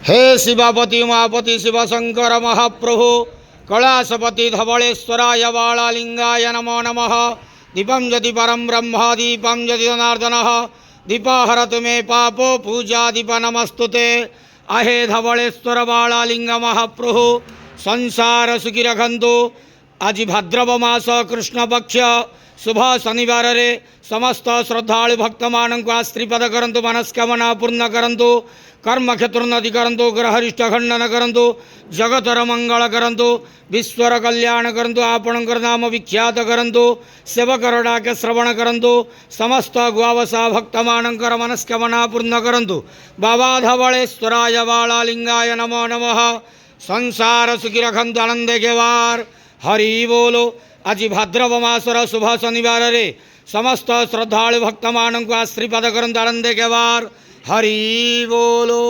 हे शिवापति उमापति शिवशंकर महाप्रभु कैलासपति धवलेश्वराय बालालिंगाय नमो नमः। दीपं ज्योति परम ब्रह्म दीपं ज्योति जनार्दनः दीपहरतु मे पापो पूजा दीप नमस्तुते। आहे धवलेश्वर बालालिंग महाप्रभु संसार सुखी रखंतु। आज भाद्रव मास कृष्ण पक्ष शुभ शनिवार रे समस्त श्रद्धालु भक्त मानक आश्रीपद करंतु मनस्कामना पूर्ण करंतु कर्म क्षेत्रोन्नति करंतु ग्रहरिष्ठ खंडन करंतु जगतर मंगल करंतु विश्वर कल्याण करंतु आपणकर नाम विख्यात करंतु सेवकर डाके श्रवण करंतु समस्त गुआवसा भक्त मानकर मनस्कामना पूर्ण करंतु। बाबा धवलेश्वराय बालालिंगाय नमो नमः। संसार सुखी रखंतु आनंदे के वार हरि बोलो। आज भाद्रव मासर शुभ शनिवार रे समस्त श्रद्धालु भक्त मानक आश्रीपद करंतु आनंदे के वार हरि बोलो।